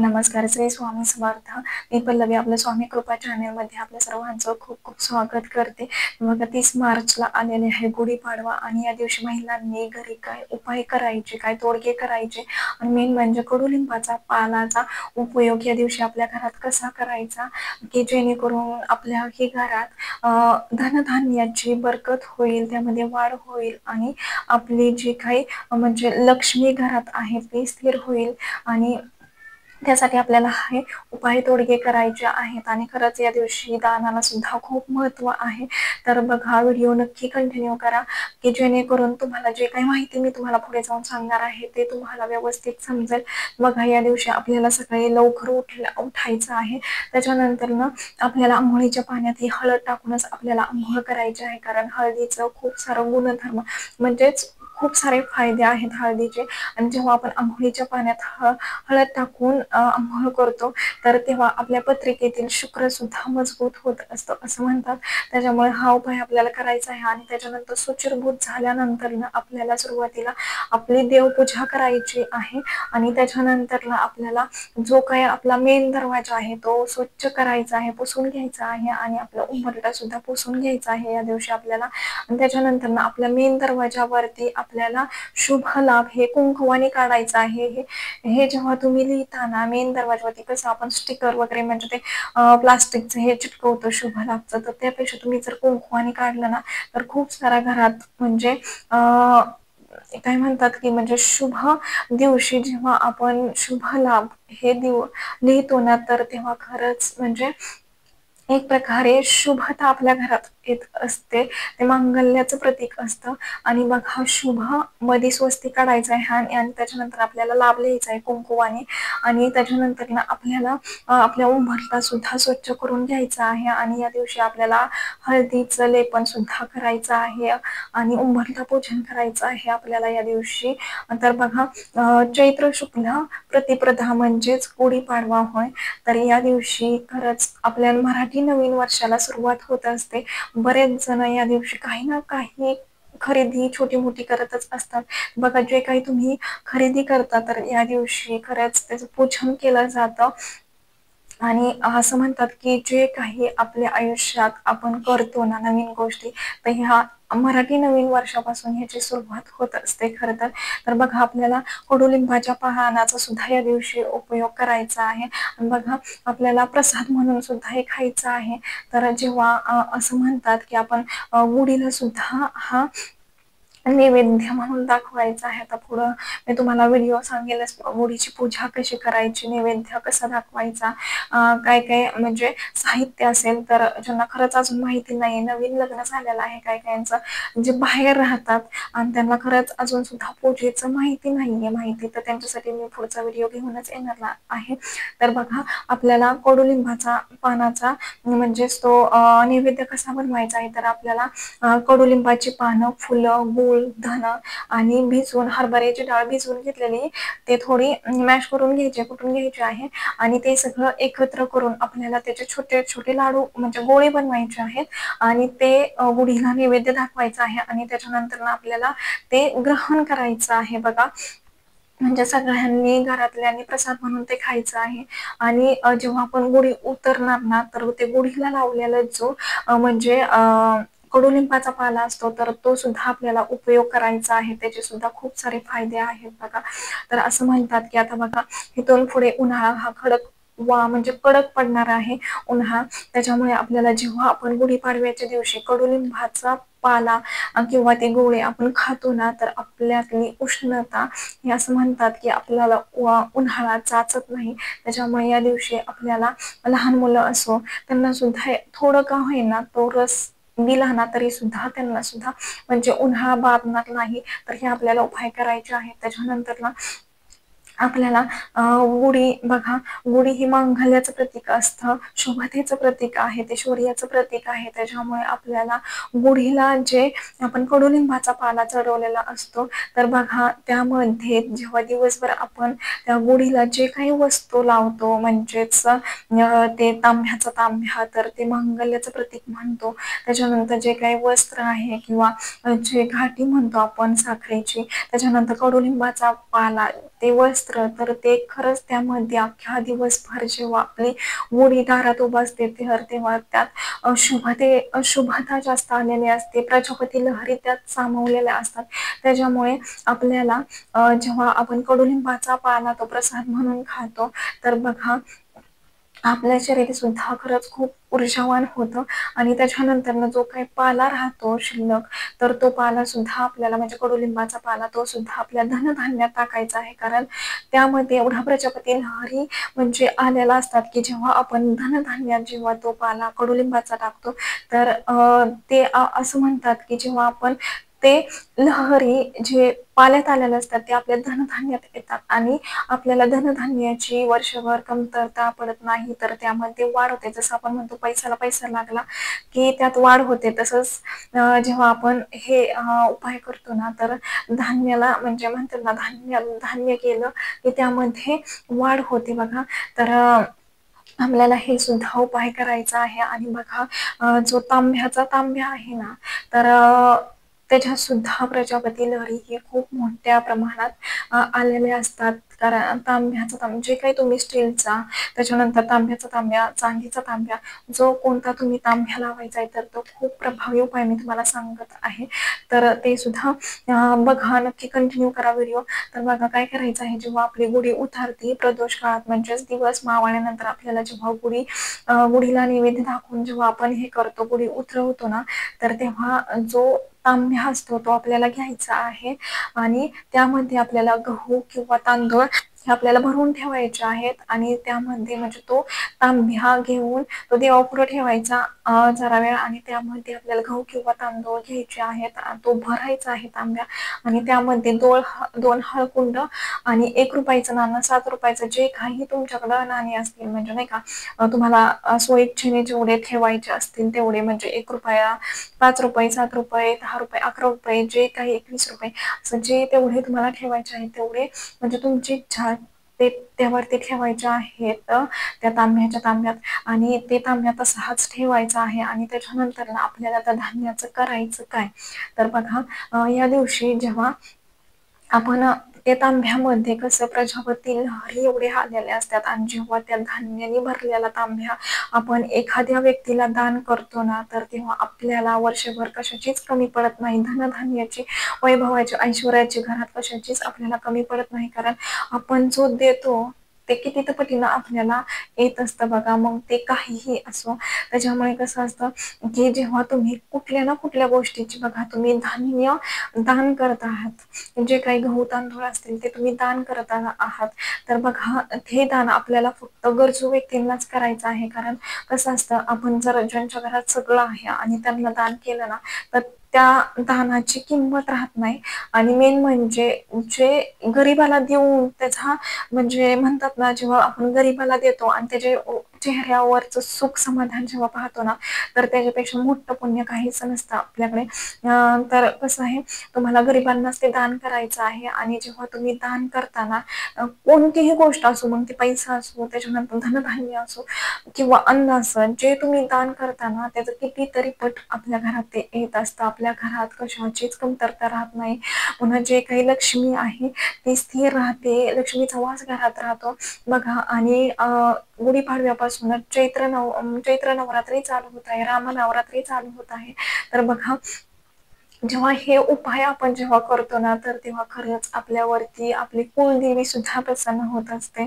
नमस्कार, श्री स्वामी समर्थ. मी पल्लवी आपल्या स्वामी कृपा चॅनेलमध्ये आपल्या सर्वांचं खूप खूप स्वागत करते. बघा, 30 मार्चला आलेले आहे गुढीपाडवा आणि या दिवशी महिलांनी घरी काय उपाय करायचे, काय तोडगे करायचे आणि मेन म्हणजे कडुलिंबाचा पालाचा उपयोग या दिवशी आपल्या घरात कसा करायचा, की जेणेकरून आपल्या ही घरात धनधान्याची बरकत होईल, त्यामध्ये वाढ होईल आणि आपली जी काही म्हणजे लक्ष्मी घरात आहे ती स्थिर होईल. आणि त्यासाठी आपल्याला हे उपाय तोडगे करायचे आहेत आणि खरंच या दिवशी दानाला सुद्धा खूप महत्त्व आहे. तर बघा, व्हिडिओ नक्की कंटिन्यू करा, की जेणेकरून तुम्हाला जे काही माहिती मी तुम्हाला पुढे जाऊन सांगणार आहे ते तुम्हाला व्यवस्थित समजेल. बघा, या दिवशी आपल्याला सकाळी लवकर उठायचं आहे. त्याच्यानंतर ना आपल्याला अंघोळीच्या पाण्यात ही हळद टाकूनच आपल्याला अंघोळ करायची आहे, कारण हळदीचं खूप सारं गुणधर्म म्हणजेच खूप सारे फायदे आहेत हळदीचे. आणि जेव्हा आपण अंघोळीच्या पाण्यात हळद टाकून अंघोळ करतो तर तेव्हा आपल्या पत्रिकेतील शुक्र सुद्धा मजबूत होत असतं असं म्हणतात. त्याच्यामुळे हा उपाय आपल्याला करायचा आहे. आणि त्याच्यानंतर सुचिरभूत झाल्यानंतर ना आपल्याला सुरुवातीला आपली देवपूजा करायची आहे. आणि त्याच्यानंतर ना आपल्याला जो काही आपला मेन दरवाजा आहे तो स्वच्छ करायचा आहे, पुसून घ्यायचा आहे आणि आपला उंबरठा सुद्धा पुसून घ्यायचा आहे या दिवशी आपल्याला. आणि त्याच्यानंतर ना आपल्या मेन दरवाजावरती आपल्याला शुभ लाभ हे कुंकवाने काढायचं आहे. हे जेव्हा तुम्ही लिहिताना मेन दरवाजावरती कसं आपण स्टिकर वगैरे म्हणजे ते प्लास्टिकचं हे चिटकवतो शुभ लाभचं, तर त्यापेक्षा तुम्ही जर कुंकवाने काढलं ना तर खूप साऱ्या घरात म्हणजे काय म्हणतात की म्हणजे शुभ दिवशी जेव्हा आपण शुभ लाभ हे लिहितो ना, तर तेव्हा खरंच म्हणजे एक प्रकारे शुभता आपल्या घरात येत असते. ते मांगल्याचं प्रतीक असतं. आणि मग हा शुभ मध्ये स्वस्ती काढायचा आहे आणि त्याच्यानंतर आपल्याला लाभ लिहायचा आहे कुंकुवाने. आणि त्याच्यानंतर ना आपल्याला आपल्या उंबरठा सुद्धा स्वच्छ करून घ्यायचा आहे. आणि या दिवशी आपल्याला हळदीचं लेपन सुद्धा करायचं आहे आणि उंबरठा पूजन करायचं आहे आपल्याला या दिवशी. तर बघा, चैत्र शुक्ल प्रतिपदा म्हणजेच गुढीपाडवा होय. तर या दिवशी खरंच आपल्या मराठी नवीन वर्षाला सुरुवात होत असते. बरेच जण या दिवशी काही ना काही खरेदी छोटी मोठी करतच असतात. बघा, जे काही तुम्ही खरेदी करता तर या दिवशी खरंच त्याचं पूजन केलं जातं. आणि असं म्हणतात की जे काही आपल्या आयुष्यात आपण करतो ना नवीन गोष्टी, तर ह्या मराठी नवीन वर्षापासून ह्याची सुरुवात होत असते खरं तर. तर बघा, आपल्याला कडुलिंबाच्या पानाचा सुद्धा या दिवशी उपयोग करायचा आहे. आणि बघा, आपल्याला प्रसाद म्हणून सुद्धा हे खायचं आहे. तर जेव्हा असं म्हणतात की आपण गुढीला सुद्धा हा नैवेद्य म्हणून दाखवायचा आहे. आता पुढं मी तुम्हाला व्हिडिओ सांगेलच गुढीची पूजा कशी करायची, नैवेद्य कसा दाखवायचा, काय काय म्हणजे साहित्य असेल. तर ज्यांना खरंच अजून माहिती नाही, नवीन लग्न झालेलं आहे काय कायांचं जे बाहेर राहतात आणि त्यांना खरंच अजून सुद्धा पूजेचं माहिती नाहीये तर त्यांच्यासाठी मी पुढचा व्हिडिओ घेऊनच येणार आहे. तर बघा, आपल्याला कडुलिंबाचा पानाचा म्हणजेच तो नैवेद्य कसा बनवायचा आहे. तर आपल्याला कडुलिंबाची पानं, फुलं, गूळ, धन आणि भिजवून हरभऱ्याची डाळ भिजवून घेतलेली ते थोडी मॅश करून घ्यायचे, कुटून घ्यायचे आहे. आणि ते सगळं एकत्र करून आपल्याला त्याचे छोटे छोटे लाडू म्हणजे गोळे बनवायचे आहेत. आणि ते गुढीला नैवेद्य दाखवायचा आहे. आणि त्याच्यानंतर आपल्याला ते ग्रहण करायचं आहे. बघा, म्हणजे सगळ्यांनी घरातल्यांनी प्रसाद म्हणून ते खायचं आहे. आणि जेव्हा आपण गुढी उतरणार ना तर ते गुढीला लावलेला जो म्हणजे कडुलिंबाचा पाला असतो तर तो सुद्धा आपल्याला उपयोग करायचा आहे. त्याचे सुद्धा खूप सारे फायदे आहेत बघा. तर असं म्हणतात की आता बघा, इथून पुढे उन्हाळा हा म्हणजे कडक पडणार आहे उन्हाळा. त्याच्यामुळे आपल्याला जेव्हा आपण गुढीपाडव्याच्या दिवशी कडुलिंबाचा पाला किंवा ते गोळे आपण खातो ना, तर आपल्यातली उष्णता हे असं म्हणतात की आपल्याला उन्हाळा चाचत नाही. त्याच्यामुळे या दिवशी आपल्याला लहान मुलं असो त्यांना सुद्धा थोडं का होईना तो रस दिला ना तरी सुद्धा त्यांना सुद्धा म्हणजे उन्हाळा बाधणार नाही. तर हे आपल्याला उपाय करायचे आहेत. त्याच्यानंतर ना आपल्याला गुढी बघा, गुढी ही मांगल्याचं प्रतीक असतं, शुभतेचं प्रतीक आहे, ते शौर्याचं प्रतीक आहे. त्याच्यामुळे आपल्याला गुढीला जे आपण कडुलिंबाचा पाला चढवलेला असतो तर बघा, त्यामध्ये जेव्हा दिवसभर आपण त्या गुढीला जे काही वस्तू लावतो म्हणजेच ते तांब्या तर ते मांगल्याचं प्रतीक म्हणतो. त्याच्यानंतर जे काही वस्त्र आहे किंवा जे घाटी म्हणतो आपण साखरेची, त्याच्यानंतर कडुलिंबाचा पाला, ते वस्त्र वस्त्र, तर ते खरंच त्यामध्ये अख्ख्या दिवसभर जेव्हा आपली गुढी दारात उभं असते तेव्हा त्यात शुभता जास्त आलेली असते. प्रजापती लहरी त्यात सामावलेल्या असतात. त्याच्यामुळे आपल्याला जेव्हा आपण कडुलिंबाचा पाला तो प्रसाद म्हणून खातो, तर बघा आपल्या शरीर सुद्धा खरंच खूप ऊर्जावान होतं. आणि त्याच्यानंतर जो काही पाला राहतो शिल्लक, तर तो पाला सुद्धा आपल्याला म्हणजे कडुलिंबाचा पाला तो सुद्धा आपल्या धनधान्यात टाकायचा आहे. कारण त्यामध्ये एवढा प्रजापती लहरी म्हणजे आलेला असतात की जेव्हा आपण धनधान्यात जेव्हा तो पाला कडुलिंबाचा टाकतो, तर ते असं म्हणतात की जेव्हा आपण ते लहरी जे पाल्यात आलेले असतात ते आपल्या धनधान्यात येतात आणि आपल्याला धनधान्याची वर्षभर कमतरता पडत नाही, तर त्यामध्ये वाढ होते. जसं आपण म्हणतो पैशाला पैसा लागला की त्यात वाढ होते, तसंच जेव्हा आपण हे उपाय करतो ना, तर धान्याला म्हणजे म्हणतात ना धान्य केलं की त्यामध्ये वाढ होते बघा. तर आपल्याला हे सुद्धा उपाय करायचा आहे. आणि बघा जो तांब्या आहे ना, तर त्याच्यात सुद्धा प्रजापती लहरी ही खूप मोठ्या प्रमाणात आलेले असतात. कारण जे काही तुम्ही स्टीलचा, त्याच्यानंतर तांब्या, चांदीचा तांब्या, जो कोणता तुम्ही तांब्या लावायचा आहे, तर तो खूप प्रभावी उपाय मी तुम्हाला सांगत आहे. तर ते सुद्धा बघा, नक्की कंटिन्यू करा व्हिडिओ. तर बघा काय करायचं आहे, जेव्हा आपली गुढी उतरते प्रदोष काळात म्हणजेच दिवस मावळल्यानंतर आपल्याला जेव्हा गुढीला नैवेद्य दाखवून जेव्हा आपण हे करतो, गुढी उतरवतो ना, तर तेव्हा जो तांब्या असतो तो आपल्याला घ्यायचा आहे. आणि त्यामध्ये आपल्याला गहू किंवा तांदूळ हे आपल्याला भरून ठेवायचे आहेत. आणि त्यामध्ये म्हणजे तो तांब्या घेऊन तो देवापुढे ठेवायचा जरा वेळ. आणि त्यामध्ये आपल्याला गहू किंवा तांदूळ घ्यायचे आहेत, तो भरायचा आहे तांब्या. आणि त्यामध्ये दोन हळकुंड आणि ₹1 नाणं, ₹7 जे काही तुमच्याकडं नाणी असतील, म्हणजे नाही का तुम्हाला स्वइच्छेने जेवढे ठेवायचे असतील तेवढे, म्हणजे ₹1, ₹5, ₹7, ₹10, ₹11, जे काही ₹21, असं जे तेवढे तुम्हाला ठेवायचे आहेत तेवढे, म्हणजे तुमची इच्छा ते त्यावरती ठेवायचे आहेत त्या तांब्यात. आणि ते तांब्या तसाच ठेवायचा आहे. आणि त्याच्यानंतर ना आपल्याला त्या धान्याचं करायचं काय, तर बघा या दिवशी जेव्हा आपण त्या तांब्यामध्ये कसं प्रजापती लहरी एवढे आलेले असतात, आणि जेव्हा त्या धान्याने भरलेला तांब्या आपण एखाद्या व्यक्तीला दान करतो ना, तर तेव्हा आपल्याला वर्षभर कशाचीच कमी पडत नाही. धनधान्याची, वैभवाची, ऐश्वर्याची घरात कशाचीच आपल्याला कमी पडत नाही. कारण आपण जो देतो ते किती पटीनं आपल्याला येत असतं बघा. मग ते काहीही असो. त्याच्यामुळे कसं असतं की जेव्हा तुम्ही कुठल्या ना कुठल्या गोष्टीची बघा तुम्ही धान्य दान करत आहात, जे काही गहू तांदूळ असतील ते तुम्ही दान करत आहात, तर बघा हे दान आपल्याला फक्त गरजू व्यक्तींनाच करायचं आहे. कारण कसं असतं, आपण जर ज्यांच्या घरात सगळं आहे आणि त्यांना दान केलं ना, तर त्या दानाची किंमत राहत नाही. आणि मेन म्हणजे जे गरीबाला देऊन त्याचा म्हणजे म्हणतात ना, जेव्हा आपण गरीबाला देतो आणि त्याच्या चेहऱ्यावरचं सुख समाधान जेव्हा पाहतो ना, तर त्याच्यापेक्षा मोठं पुण्य काहीच नसतं आपल्याकडे. तर कसं आहे, तुम्हाला गरिबांनाच ते दान करायचं आहे. आणि जेव्हा तुम्ही दान करताना कोणतीही गोष्ट असो, मग ते पैसा असो, त्याच्यानंतर धनधान्य असो किंवा अन्न असं, जे तुम्ही दान करताना त्याचं कितीतरी पट आपल्या घरात ते येत असतं. आपल्या घरात कशाचीच कमतरता राहत नाही. पुन्हा जे काही लक्ष्मी आहे ती स्थिर राहते, लक्ष्मीचा वास घरात राहतो बघा. आणि गुढीपाडव्यापासूनच चैत्र नवरात्री चालू होत आहे, राम नवरात्री चालू होत आहे. तर बघा जेव्हा हे उपाय आपण जेव्हा करतो ना, तर तेव्हा खरंच आपल्यावरती आपली कुलदेवी सुद्धा प्रसन्न होत असते.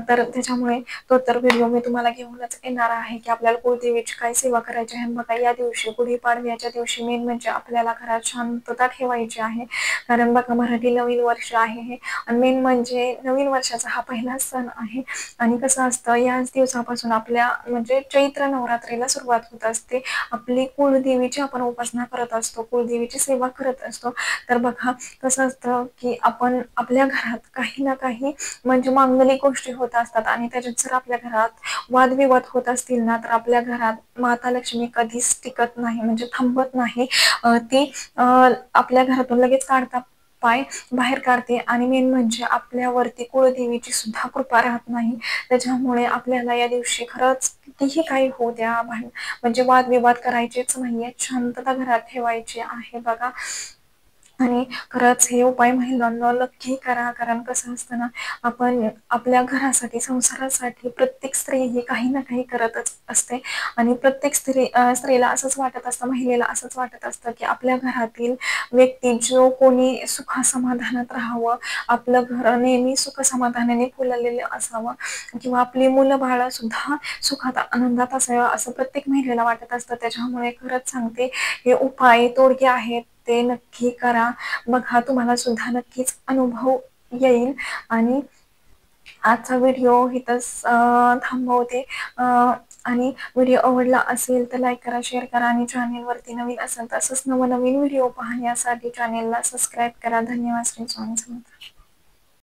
तर त्याच्यामुळे तो तर व्हिडिओ मी तुम्हाला घेऊनच येणार आहे की आपल्याला कुलदेवीची काय सेवा करायची आहे. बघा या दिवशी गुढीपाडव्याच्या दिवशी मेन म्हणजे आपल्याला घरात शांतता ठेवायची आहे. कारण बघा मराठी नवीन वर्ष आहे हे, आणि मेन म्हणजे नवीन वर्षाचा हा पहिला सण आहे. आणि कसं असतं, याच दिवसापासून आपल्या म्हणजे चैत्र नवरात्रीला सुरुवात होत असते. आपली कुलदेवीची आपण उपासना करत असतो, कुलदेवीची सेवा करत असतो. तर बघा कसं असतं की आपण आपल्या घरात काही ना काही म्हणजे मांगलिक गोष्टी होत असतात. आणि त्याच्यात जर आपल्या घरात वादविवाद होत असतील ना, तर आपल्या घरात माता लक्ष्मी कधीच टिकत नाही, म्हणजे थांबत नाही. ती आपल्या घरातून लगेच काढता पाय बाहेर काढते. आणि मेन म्हणजे आपल्यावरती कुळदेवीची सुद्धा कृपा राहत नाही. त्याच्यामुळे आपल्याला या दिवशी खरंच कितीही काही होऊ द्या, म्हणजे वादविवाद करायचेच नाहीये, शांतता घरात ठेवायची आहे बघा. आणि खरंच हे उपाय महिलांना नक्की करा. कारण कसं असतं ना, आपण आपल्या घरासाठी, संसारासाठी प्रत्येक स्त्री ही काही ना काही करतच असते आणि प्रत्येक स्त्रीला असंच वाटत असतं, महिलेला असंच वाटत असतं, की आपल्या घरातील व्यक्ती जो कोणी सुखासमाधानात राहावं, आपलं घर नेहमी सुखसमाधानाने फुललेलं असावं किंवा आपली मुलं बाळं सुद्धा सुखात आनंदात असावं असं प्रत्येक महिलेला वाटत असतं. त्याच्यामुळे खरंच सांगते, हे उपाय तोडगे आहेत ते नक्की करा. बघा तुम्हाला सुद्धा नक्कीच अनुभव येईल. आणि आजचा व्हिडिओ इथंच थांबवते. आणि व्हिडिओ आवडला असेल तर लाईक करा, शेअर करा आणि चॅनेलवरती नवीन असेल तर असंच नवनवीन व्हिडिओ पाहण्यासाठी चॅनेलला सबस्क्राईब करा. धन्यवाद. श्री स्वामी समर्थ.